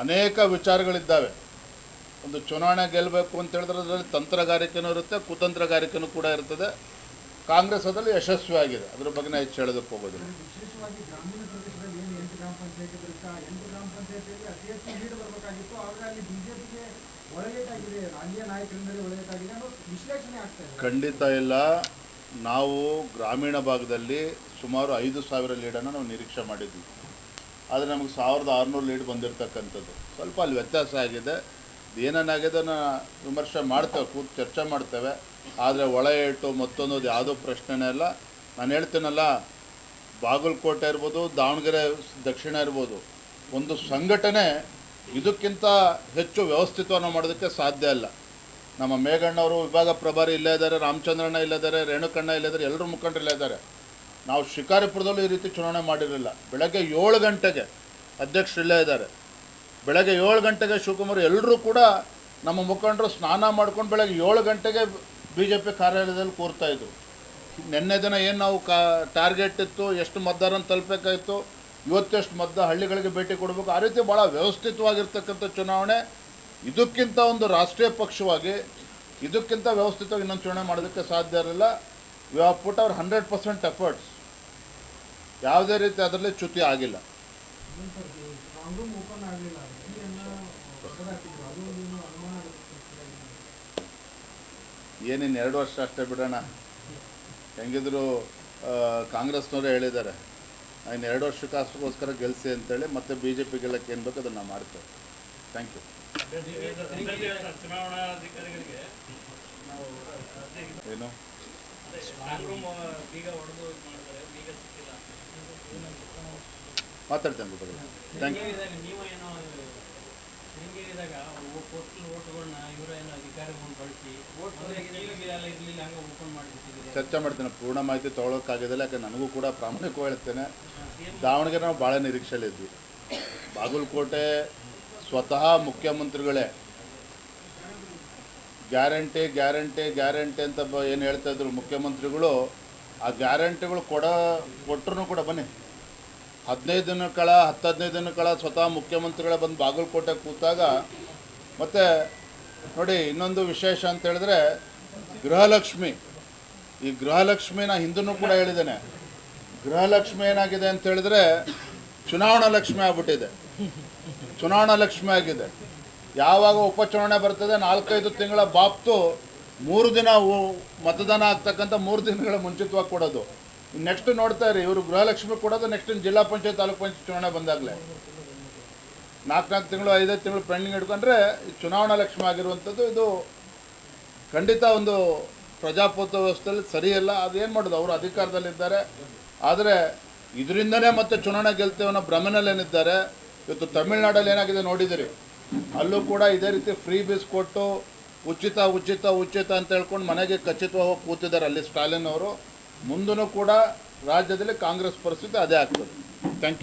ಅನೇಕ ವಿಚಾರಗಳಿದ್ದಾವೆ. ಒಂದು ಚುನಾವಣೆ ಗೆಲ್ಲಬೇಕು ಅಂತ ಹೇಳಿದ್ರೆ ಅದರಲ್ಲಿ ತಂತ್ರಗಾರಿಕೆನೂ ಇರುತ್ತೆ, ಕುತಂತ್ರಗಾರಿಕೆನೂ ಕೂಡ ಇರ್ತದೆ. ಕಾಂಗ್ರೆಸ್ ಅದರಲ್ಲಿ ಯಶಸ್ವಿಯಾಗಿದೆ. ಅದ್ರ ಬಗ್ಗೆ ನಾನು ಹೆಚ್ಚು ಹೇಳೋದಕ್ಕೆ ಹೋಗೋದಿಲ್ಲ. ವಿಶೇಷವಾಗಿ ಗ್ರಾಮೀಣ ಪ್ರದೇಶದಲ್ಲಿ ಏನು 8 ಗ್ರಾಮ ಪಂಚಾಯತಿ ಬರುತ್ತೆ, 8 ಗ್ರಾಮ ಪಂಚಾಯತಿಯಲ್ಲಿ ಅತಿ ಹೆಚ್ಚು ಲೀಡ್ ಬರಬೇಕಾಗಿತ್ತು. ಆದರೆ ಅಲ್ಲಿ ಬಿಜೆಪಿಗೆ ಒಳಗೇಟಾಗಿದೆ, ಅಲ್ಲಿಯ ನಾಯಕರಿಂದಲೇ ಒಳಗೇಟಾಗಿದೆ ಅನ್ನೋ ವಿಶ್ಲೇಷಣೆ ಆಗ್ತಾ ಇದೆ. ಖಂಡಿತ ಇಲ್ಲ. ನಾವು ಗ್ರಾಮೀಣ ಭಾಗದಲ್ಲಿ ಸುಮಾರು 5,000 ಲೀಡನ್ನು ನಾವು ನಿರೀಕ್ಷೆ ಮಾಡಿದ್ವಿ. ಆದರೆ ನಮಗೆ 1,600 ಲೀಡ್ ಬಂದಿರತಕ್ಕಂಥದ್ದು. ಸ್ವಲ್ಪ ಅಲ್ಲಿ ವ್ಯತ್ಯಾಸ ಆಗಿದೆ. ಏನೇನಾಗಿದೆ ವಿಮರ್ಶೆ ಮಾಡ್ತೇವೆ, ಕೂತು ಚರ್ಚೆ ಮಾಡ್ತೇವೆ. ಆದರೆ ಒಳ ಏಟು ಮತ್ತೊಂದು ಯಾವುದೋ ಪ್ರಶ್ನೆನೇ ಇಲ್ಲ. ನಾನು ಹೇಳ್ತೀನಲ್ಲ, ಬಾಗಲಕೋಟೆ ಇರ್ಬೋದು, ದಾವಣಗೆರೆ ದಕ್ಷಿಣ ಇರ್ಬೋದು, ಒಂದು ಸಂಘಟನೆ ಇದಕ್ಕಿಂತ ಹೆಚ್ಚು ವ್ಯವಸ್ಥಿತವನ್ನು ಮಾಡೋದಕ್ಕೆ ಸಾಧ್ಯ ಇಲ್ಲ. ನಮ್ಮ ಮೇಘಣ್ಣವರು ವಿಭಾಗ ಪ್ರಭಾರಿ ಇಲ್ಲೇ ಇದ್ದಾರೆ, ರಾಮಚಂದ್ರಣ್ಣ ಇಲ್ಲಿದ್ದಾರೆ, ರೇಣುಕಣ್ಣ ಇಲ್ಲಿದ್ದಾರೆ, ಎಲ್ಲರೂ ಮುಖಂಡರು ಇಲ್ಲೇ ಇದ್ದಾರೆ. ನಾವು ಶಿಕಾರಿಪುರದಲ್ಲೂ ಈ ರೀತಿ ಚುನಾವಣೆ ಮಾಡಿರಲಿಲ್ಲ. ಬೆಳಗ್ಗೆ 7 ಗಂಟೆಗೆ ಅಧ್ಯಕ್ಷರು ಇಲ್ಲೇ ಇದ್ದಾರೆ. ಬೆಳಗ್ಗೆ 7 ಗಂಟೆಗೆ ಶಿವಕುಮಾರ್ ಎಲ್ಲರೂ ಕೂಡ ನಮ್ಮ ಮುಖಂಡರು ಸ್ನಾನ ಮಾಡ್ಕೊಂಡು ಬೆಳಗ್ಗೆ 7 ಗಂಟೆಗೆ BJP ಕಾರ್ಯಾಲಯದಲ್ಲಿ ಕೂರ್ತಾಯಿದ್ರು. ನಿನ್ನೆ ದಿನ ಏನು ನಾವು ಟಾರ್ಗೆಟ್ ಇತ್ತು, ಎಷ್ಟು ಮತದಾರನ ತಲುಪಬೇಕಾಯಿತು, ಇವತ್ತೆಷ್ಟು ಹಳ್ಳಿಗಳಿಗೆ ಭೇಟಿ ಕೊಡಬೇಕು, ಆ ರೀತಿ ಭಾಳ ವ್ಯವಸ್ಥಿತವಾಗಿರ್ತಕ್ಕಂಥ ಚುನಾವಣೆ. ಇದಕ್ಕಿಂತ ಒಂದು ರಾಷ್ಟ್ರೀಯ ಪಕ್ಷವಾಗಿ ಇದಕ್ಕಿಂತ ವ್ಯವಸ್ಥಿತವಾಗಿ ಇನ್ನೊಂದು ಚುನಾವಣೆ ಮಾಡೋದಕ್ಕೆ ಸಾಧ್ಯ ಇರಲಿಲ್ಲ. We have put hour 100% efforts. ಯಾವುದೇ ರೀತಿ ಅದರಲ್ಲಿ ಚ್ಯುತಿ ಆಗಿಲ್ಲ. ಏನೇನು 2 ವರ್ಷ ಅಷ್ಟೇ ಬಿಡೋಣ. ಹೆಂಗಿದ್ರು ಕಾಂಗ್ರೆಸ್ನವರೇ ಹೇಳಿದ್ದಾರೆ, ಇನ್ನು 2 ವರ್ಷಕ್ಕೋಸ್ಕರ ಗೆಲ್ಲಿಸಿ ಅಂತೇಳಿ. ಮತ್ತೆ BJP ಗೆಲ್ಲಕ್ಕೆ ಏನು ಬೇಕು ಅದನ್ನು ನಾವು ಮಾಡ್ತೇವೆ. Thank you. ಏನು ಮಾತಾಡ್ತೇನೆ ಬಗ್ಗೆ. Thank you. ಚರ್ಚೆ ಮಾಡ್ತೇನೆ. ಪೂರ್ಣ ಮಾಹಿತಿ ತೊಗೊಳಕ್ಕಾಗೋದಿಲ್ಲ, ಯಾಕೆ ನನಗೂ ಕೂಡ ಪ್ರಾಮಾಣಿಕವಾಗಿ ಹೇಳ್ತೇನೆ. ದಾವಣಗೆರೆ ನಾವು ಭಾಳ ನಿರೀಕ್ಷೆಯಲ್ಲಿದ್ವಿ. ಬಾಗಲಕೋಟೆ ಸ್ವತಃ ಮುಖ್ಯಮಂತ್ರಿಗಳೇ ಗ್ಯಾರಂಟಿ ಗ್ಯಾರಂಟಿ ಗ್ಯಾರಂಟಿ ಅಂತ ಏನು ಹೇಳ್ತಾಯಿದ್ರು ಮುಖ್ಯಮಂತ್ರಿಗಳು. ಆ ಗ್ಯಾರಂಟಿಗಳು ಕೊಟ್ಟರು ಕೂಡ ಬನ್ನಿ 15 ದಿನಗಳ ಸ್ವತಃ ಮುಖ್ಯಮಂತ್ರಿಗಳೇ ಬಂದು ಬಾಗಲಕೋಟೆ ಕೂತಾಗ. ಮತ್ತು ನೋಡಿ, ಇನ್ನೊಂದು ವಿಶೇಷ ಅಂತ ಹೇಳಿದ್ರೆ ಗೃಹಲಕ್ಷ್ಮಿ. ಈ ಗೃಹಲಕ್ಷ್ಮಿನ ಹಿಂದೂ ಕೂಡ ಹೇಳಿದ್ದೇನೆ. ಗೃಹಲಕ್ಷ್ಮಿ ಏನಾಗಿದೆ ಅಂತ ಹೇಳಿದ್ರೆ ಚುನಾವಣಾ ಲಕ್ಷ್ಮಿ ಆಗ್ಬಿಟ್ಟಿದೆ. ಚುನಾವಣಾ ಲಕ್ಷ್ಮಿ ಆಗಿದೆ. ಯಾವಾಗ ಉಪಚುನಾವಣೆ ಬರ್ತದೆ 4-5 ತಿಂಗಳ ಬಾಪ್ತು 3 ದಿನ ಮತದಾನ ಆಗ್ತಕ್ಕಂಥ 3 ದಿನಗಳ ಮುಂಚಿತವಾಗಿ ಕೊಡೋದು. ನೆಕ್ಸ್ಟ್ ನೋಡ್ತಾ ಇರಿ, ಇವರು ಗೃಹಲಕ್ಷ್ಮಿ ಕೊಡೋದು ನೆಕ್ಸ್ಟ್ ಜಿಲ್ಲಾ ಪಂಚಾಯತ್ ತಾಲೂಕು ಪಂಚಾಯತ್ ಚುನಾವಣೆ ಬಂದಾಗಲೇ. 4 ತಿಂಗಳು 5 ತಿಂಗಳು ಪೆಂಡಿಂಗ್ ಇಟ್ಕೊಂಡ್ರೆ ಚುನಾವಣಾ ಲಕ್ಷ್ಮಿ ಆಗಿರುವಂಥದ್ದು. ಇದು ಖಂಡಿತ ಒಂದು ಪ್ರಜಾಪ್ರಭುತ್ವ ವ್ಯವಸ್ಥೆಯಲ್ಲಿ ಸರಿಯಲ್ಲ. ಅದೇನು ಮಾಡೋದು, ಅವರು ಅಧಿಕಾರದಲ್ಲಿದ್ದಾರೆ. ಆದರೆ ಇದರಿಂದನೇ ಮತ್ತೆ ಚುನಾವಣೆ ಗೆಲ್ತೇವೆ ಅನ್ನೋ ಭ್ರಮೆನಲ್ಲೇನಿದ್ದಾರೆ. ಇವತ್ತು ತಮಿಳ್ನಾಡಲ್ಲಿ ಏನಾಗಿದೆ ನೋಡಿದಿರಿ. ಅಲ್ಲೂ ಕೂಡ ಇದೇ ರೀತಿ ಫ್ರೀ ಬೀಸ್ ಕೊಟ್ಟು ಉಚಿತ ಉಚಿತ ಉಚಿತ ಅಂತ ಹೇಳ್ಕೊಂಡು ಮನೆಗೆ ಖಚಿತವಾಗಿ ಹೋಗಿ ಕೂತಿದ್ದಾರೆ ಅಲ್ಲಿ ಸ್ಟಾಲಿನ್ ಅವರು. ಮುಂದೂ ಕೂಡ ರಾಜ್ಯದಲ್ಲಿ ಕಾಂಗ್ರೆಸ್ ಪರಿಸ್ಥಿತಿ ಅದೇ ಆಗ್ತದೆ. Thank you.